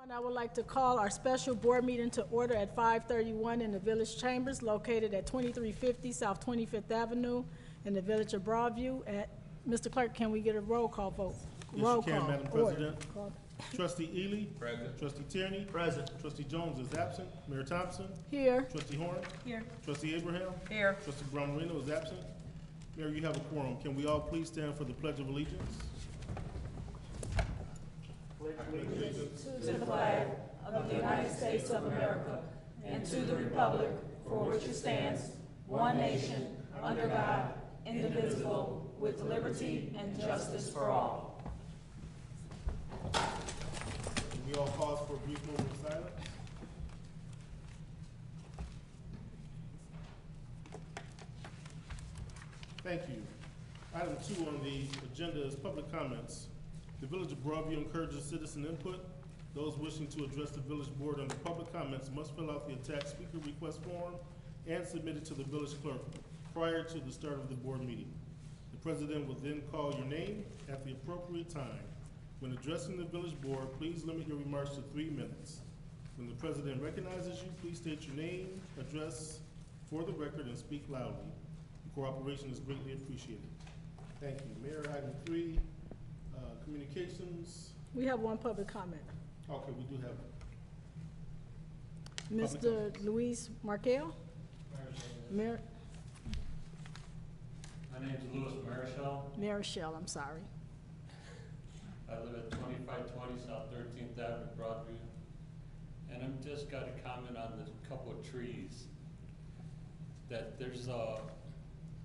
I would like to call our special board meeting to order at 5:31 in the Village Chambers located at 2350 South 25th Avenue in the Village of Broadview. Mr. Clerk, can we get a roll call vote? Yes, Roll you can, call. Madam Order. President. Trustee Ely. Present. Trustee Tierney. Present. Trustee Jones is absent. Mayor Thompson. Here. Trustee Horn. Here. Trustee Abraham. Here. Trustee Brown Marino is absent. Mayor, you have a quorum. Can we all please stand for the Pledge of Allegiance? To the flag of the United States of America and to the republic for which it stands, one nation, under God, indivisible, with liberty and justice for all. Can we all pause for a brief moment of silence? Thank you. Item 2 on the agenda is public comments. The Village of Broadview encourages citizen input. Those wishing to address the village board under public comments must fill out the attached speaker request form and submit it to the village clerk prior to the start of the board meeting. The president will then call your name at the appropriate time. When addressing the village board, please limit your remarks to 3 minutes. When the president recognizes you, please state your name, address for the record, and speak loudly. Your cooperation is greatly appreciated. Thank you. Mayor, item 3, communications. We have one public comment. Okay, we do have. Mr. Luis Markel? Mayor My name is Louis Marichal. Marichal, I'm sorry. I live at 2520 South 13th Avenue, Broadview. And I'm just got a comment on the couple of trees. That there's a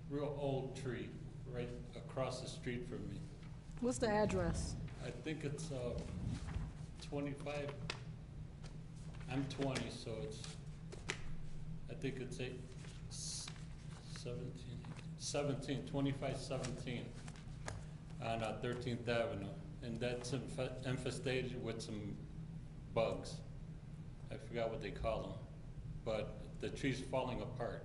real old tree right across the street from me. What's the address? I think it's 25. I'm 20, so it's, I think it's 17, 2517 on 13th Avenue. And that's infested with some bugs. I forgot what they call them. But the tree's falling apart.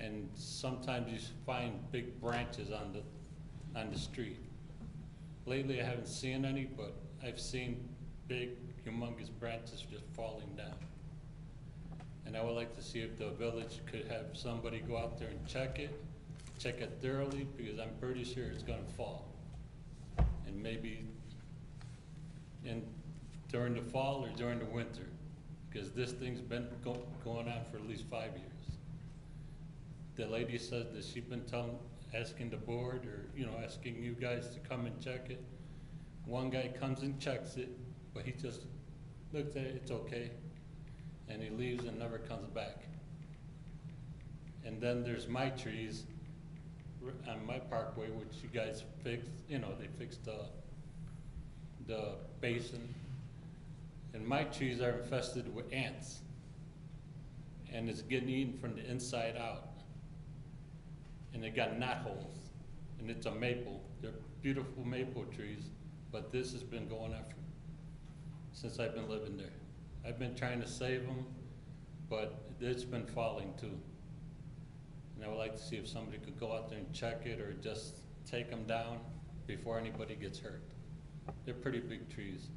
And sometimes you find big branches on the street. Lately I haven't seen any, but I've seen big, humongous branches just falling down. And I would like to see if the village could have somebody go out there and check it thoroughly, because I'm pretty sure it's gonna fall. And maybe during the fall or during the winter, because this thing's been going on for at least 5 years. The lady said that she's been asking the board, or asking you guys to come and check it. One guy comes and checks it, but he just looks at it, it's okay, and he leaves and never comes back. And then there's my trees on my parkway, which you guys fixed. They fixed the basin, and my trees are infested with ants, and it's getting eaten from the inside out. And they got knot holes, and it's a maple. They're beautiful maple trees, but this has been going on since I've been living there. I've been trying to save them, but it's been falling too. And I would like to see if somebody could go out there and check it, or just take them down before anybody gets hurt. They're pretty big trees,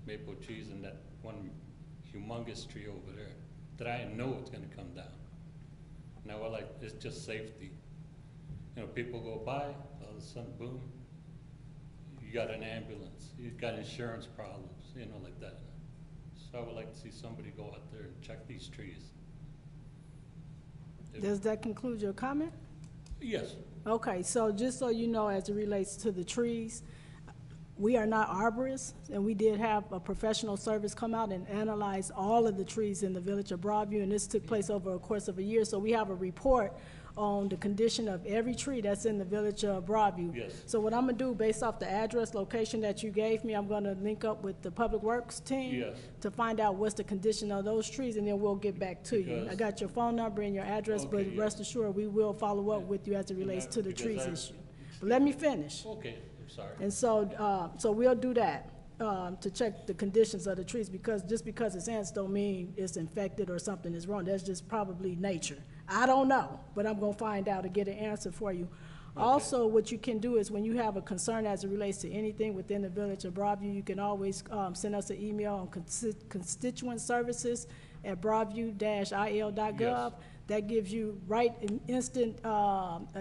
maple trees, and that one humongous tree over there that I know it's gonna come down. And I would like, it's just safety. People go by, all of a sudden, boom, you got an ambulance, you got insurance problems, like that. So I would like to see somebody go out there and check these trees. Does that conclude your comment? Yes. Okay, so just so you know, as it relates to the trees, we are not arborists, and we did have a professional service come out and analyze all of the trees in the Village of Broadview, and this took place over a course of a year, so we have a report on the condition of every tree that's in the Village of Broadview. Yes. So what I'm gonna do, based off the address location that you gave me, I'm gonna link up with the Public Works team. Yes. To find out what's the condition of those trees, and then we'll get back to you. I got your phone number and your address, Okay, but yes. rest assured, we will follow up with you as it relates to the because trees I- issue. But let me finish. Okay, I'm sorry. And so, so we'll do that, to check the conditions of the trees, because just because it's ants don't mean it's infected or something is wrong. That's just probably nature. I don't know, but I'm gonna find out and get an answer for you. Also, what you can do is when you have a concern as it relates to anything within the village of Broadview, you can always send us an email on constituent services at broadview-il.gov. Yes. That gives you instant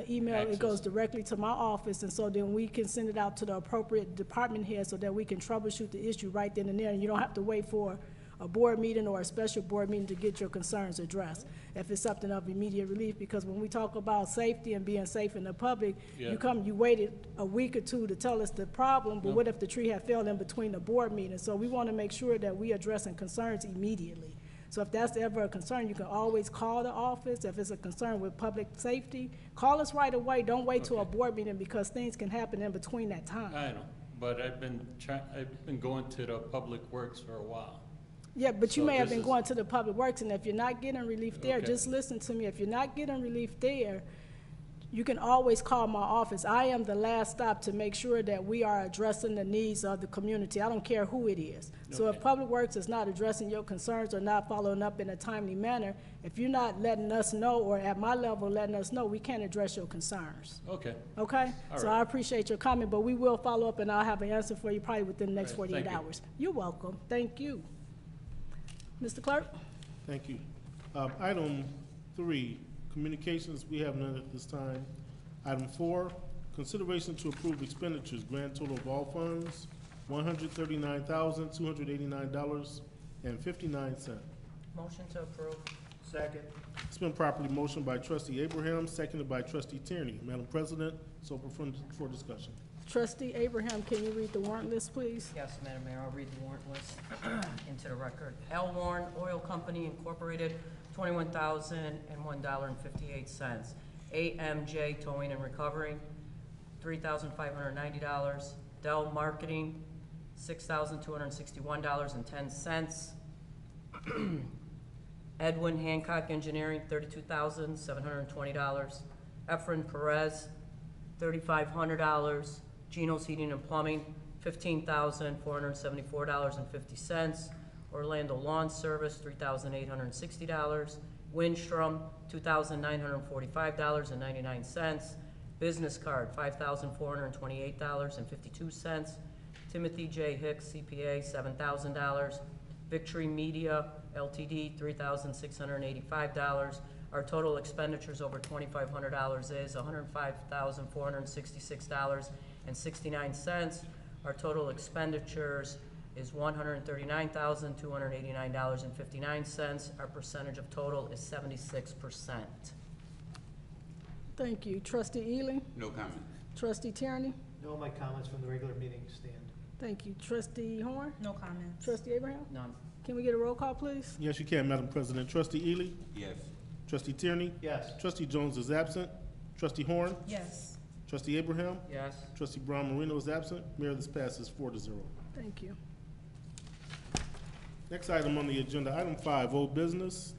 email. Access. It goes directly to my office, and so then we can send it out to the appropriate department head so that we can troubleshoot the issue right then and there. And you don't have to wait for a board meeting or a special board meeting to get your concerns addressed, if it's something of immediate relief. Because when we talk about safety and being safe in the public, Yeah. you waited a week or two to tell us the problem, but what if the tree had fell in between the board meetings? So we want to make sure that we addressing concerns immediately. So if that's ever a concern, you can always call the office. If it's a concern with public safety, call us right away. Don't wait till a Okay. board meeting, because things can happen in between that time. I know, but I've been going to the Public Works for a while. Yeah, but you So may have this been is- going to the Public Works, and if you're not getting relief there, Okay. just listen to me. If you're not getting relief there, you can always call my office. I am the last stop to make sure that we are addressing the needs of the community. I don't care who it is. So if Okay. Public Works is not addressing your concerns or not following up in a timely manner, if you're not letting us know, or at my level letting us know, we can't address your concerns. Okay, Okay? All So right. I appreciate your comment, but we will follow up, and I'll have an answer for you probably within the next All right, 48 thank you. hours. You're welcome. Thank you. Mr. Clerk? Thank you. Item 3, communications, we have none at this time. Item 4, consideration to approve expenditures, grand total of all funds, $139,289.59. Motion to approve. Second. It's been properly motioned by trustee Abraham, seconded by trustee Tierney. Madam President, it's open for discussion. Trustee Abraham, can you read the warrant list, please? Yes, Madam Mayor, I'll read the warrant list into the record. L. Warren Oil Company Incorporated, $21,001.58. AMJ Towing and Recovery, $3,590. Dell Marketing, $6,261.10. Edwin Hancock Engineering, $32,720. Efren Perez, $3,500. Geno's Heating and Plumbing, $15,474.50. Orlando Lawn Service, $3,860. Windstrom, $2,945.99. Business Card, $5,428.52. Timothy J. Hicks, CPA, $7,000. Victory Media LTD, $3,685. Our total expenditures over $2,500 is $105,466.69. Our total expenditures is $139,289.59. Our percentage of total is 76%. Thank you. Trustee Ely? No comment. Trustee Tierney? No, my comments from the regular meeting stand. Thank you. Trustee Horn? No comments. Trustee Abraham? None. Can we get a roll call, please? Yes, you can, Madam President. Trustee Ely? Yes. Trustee Tierney? Yes. Trustee Jones is absent. Trustee Horn? Yes. Trustee Abraham? Yes. Trustee Brown Marino is absent. Mayor, this passes 4-0. Thank you. Next item on the agenda, item 5, old business.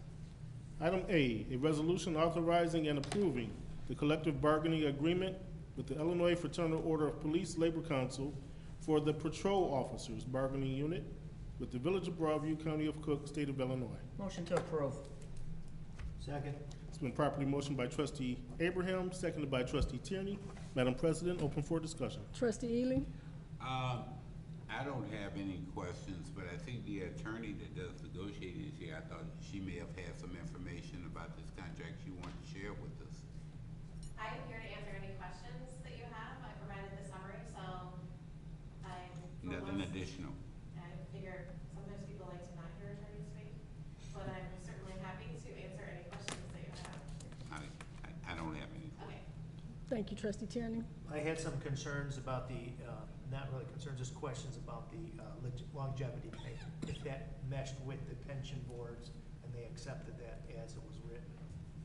Item A, a resolution authorizing and approving the collective bargaining agreement with the Illinois Fraternal Order of Police Labor Council for the patrol officers bargaining unit with the Village of Broadview, County of Cook, State of Illinois. Motion to approve. Second. It's been properly motioned by trustee Abraham, seconded by trustee Tierney. Madam President, open for discussion. Trustee Ely? I don't have any questions, but I think the attorney that does negotiating is here. I thought she may have had some information about this contract she wanted to share with us. I am here to answer any questions that you have. I provided the summary, so Nothing additional. I figure sometimes people like to not hear attorneys speak, but I'm certainly happy to answer any questions that you have. I don't have any. Okay. Thank you, Trustee Tierney. I had some concerns about the, not really concerns, just questions about the longevity pay. If that meshed with the pension boards and they accepted that as it was written.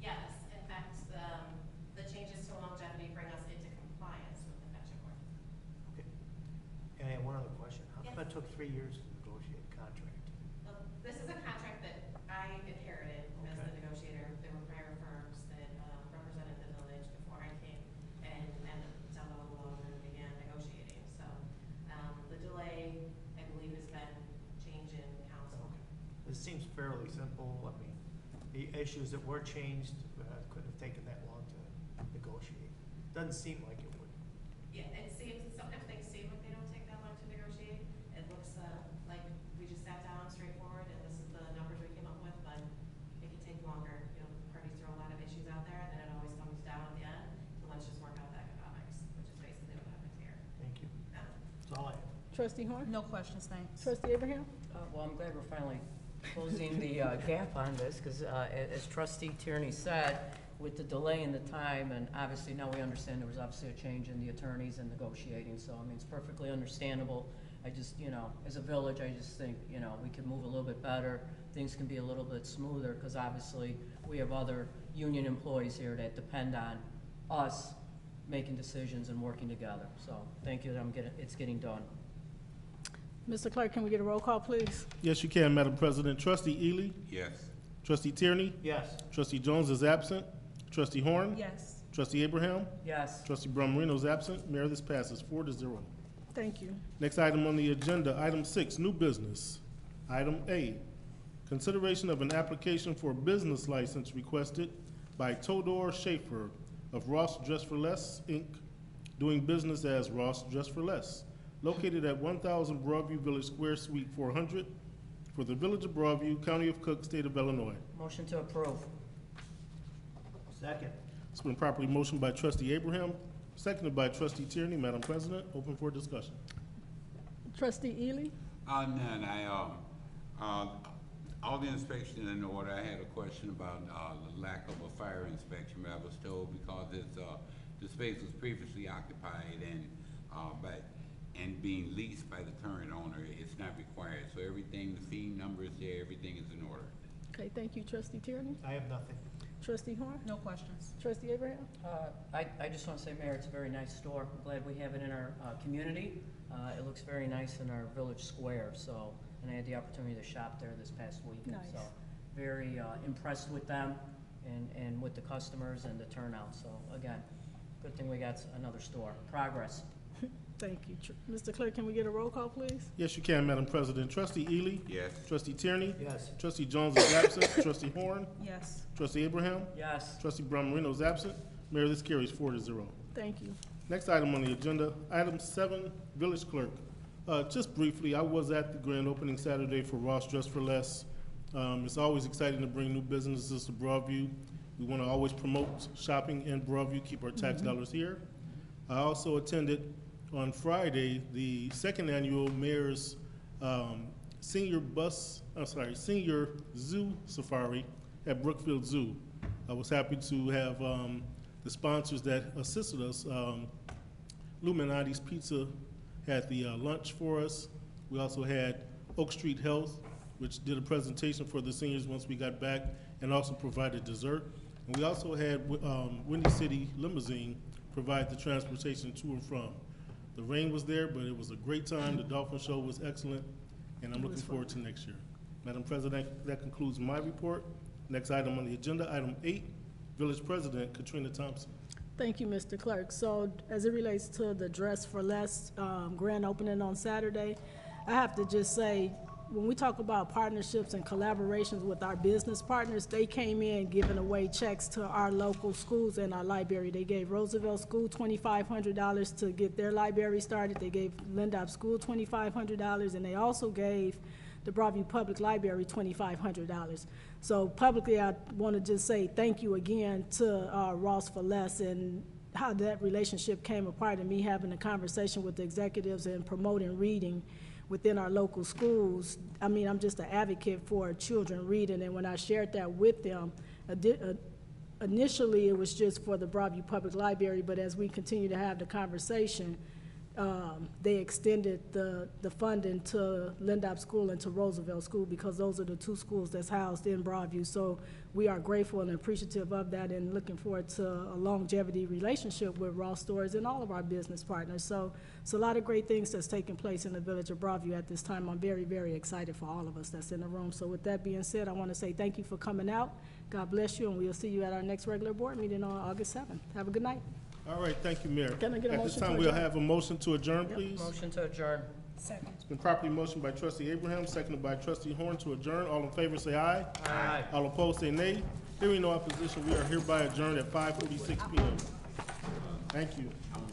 Yes, in fact, the changes to longevity bring us into compliance with the pension board. Okay. And I have one other question. How come Yes. it took 3 years to negotiate a contract? This is a contract that I inherited as the negotiator. There were prior firms that represented the village before I came and dealt all along and began negotiating. So the delay, I believe, has been change in council. This seems fairly simple. I mean, the issues that were changed couldn't have taken that long to negotiate. Doesn't seem like it would. Yeah, it seems, sometimes things seem like they don't take that long to negotiate. It looks, like we just sat down straightforward and this is the numbers we came up with, but it can take longer. You know, parties throw a lot of issues out there and then it always comes down at the end to let's just work out the economics, which is basically what happens here. Thank you. That's all I have. Trustee Horn? No questions, thanks. Trustee Abraham? Well, I'm glad we're finally closing the gap on this, because as trustee Tierney said, with the delay in the time, and obviously now we understand there was obviously a change in the attorneys and negotiating, so I mean, it's perfectly understandable. I just, you know, as a village, I just think, you know, we could move a little bit better, things can be a little bit smoother, because obviously we have other union employees here that depend on us making decisions and working together. So thank you that it's getting done. Mr. Clerk, can we get a roll call, please? Yes, you can, Madam President. Trustee Ely? Yes. Trustee Tierney? Yes. Trustee Jones is absent. Trustee Horn? Yes. Trustee Abraham? Yes. Trustee Brummerino is absent. Mayor, this passes 4-0. Thank you. Next item on the agenda, item 6, new business. Item A, consideration of an application for a business license requested by Todor Schaefer of Ross Dress for Less, Inc., doing business as Ross Dress for Less, located at 1000 Broadview Village Square, Suite 400, for the Village of Broadview, County of Cook, State of Illinois. Motion to approve. Second. It's been properly motioned by Trustee Abraham, seconded by Trustee Tierney. Madam President, open for discussion. Trustee Ely? None, all the inspection in order. I had a question about, the lack of a fire inspection, but I was told because it's, the space was previously occupied and being leased by the current owner, it's not required. So everything, the fee numbers there, everything is in order. Okay, thank you, Trustee Tierney. I have nothing. Trustee Horn? No questions. Trustee Abraham? I just want to say, Mayor, it's a very nice store. I'm glad we have it in our community. It looks very nice in our village square, so, and I had the opportunity to shop there this past weekend. Nice. So very impressed with them and with the customers and the turnout. So again, good thing we got another store. Progress. Thank you. Mr. Clerk, can we get a roll call, please? Yes, you can, Madam President. Trustee Ely? Yes. Trustee Tierney? Yes. Trustee Jones is absent. Trustee Horn? Yes. Trustee Abraham? Yes. Trustee Brummerino is absent. Mayor, this carries 4-0. Thank you. Next item on the agenda, item 7, Village Clerk. Just briefly, I was at the grand opening Saturday for Ross Dress for Less. It's always exciting to bring new businesses to Broadview. We want to always promote shopping in Broadview, keep our tax dollars here. I also attended on Friday the second annual Mayor's senior zoo safari at Brookfield Zoo. I was happy to have the sponsors that assisted us. Luminati's Pizza had the lunch for us. We also had Oak Street Health, which did a presentation for the seniors once we got back, and also provided dessert. And we also had Windy City Limousine provide the transportation to and from. The rain was there, but it was a great time. The Dolphin Show was excellent, and I'm looking forward to next year. Madam President, that concludes my report. Next item on the agenda, item 8, Village President Katrina Thompson. Thank you, Mr. Clerk. So as it relates to the Dress for Less grand opening on Saturday, I have to just say, when we talk about partnerships and collaborations with our business partners, they came in giving away checks to our local schools and our library. They gave Roosevelt School $2,500 to get their library started. They gave Lindop School $2,500, and they also gave the Broadview Public Library $2,500. So publicly, I want to just say thank you again to Ross for Less, and how that relationship came apart, and me having a conversation with the executives and promoting reading within our local schools. I mean, I'm just an advocate for children reading, and when I shared that with them, initially it was just for the Broadview Public Library, but as we continue to have the conversation, they extended the funding to Lindop School and to Roosevelt School, because those are the two schools that's housed in Broadview. So we are grateful and appreciative of that, and looking forward to a longevity relationship with Ross Stores and all of our business partners. So it's a lot of great things that's taking place in the village of Broadview at this time. I'm very, very excited for all of us that's in the room. So with that being said, I want to say thank you for coming out. God bless you, and we'll see you at our next regular board meeting on August 7th. Have a good night. All right, thank you, Mayor. Can I get a At this motion time, to we'll adjourn? have a motion to adjourn, please. Motion to adjourn. Second. It's been properly motioned by Trustee Abraham, seconded by Trustee Horn to adjourn. All in favor say aye. Aye. All opposed say nay. Hearing no opposition, we are hereby adjourned at 5:46 p.m. Thank you. I'm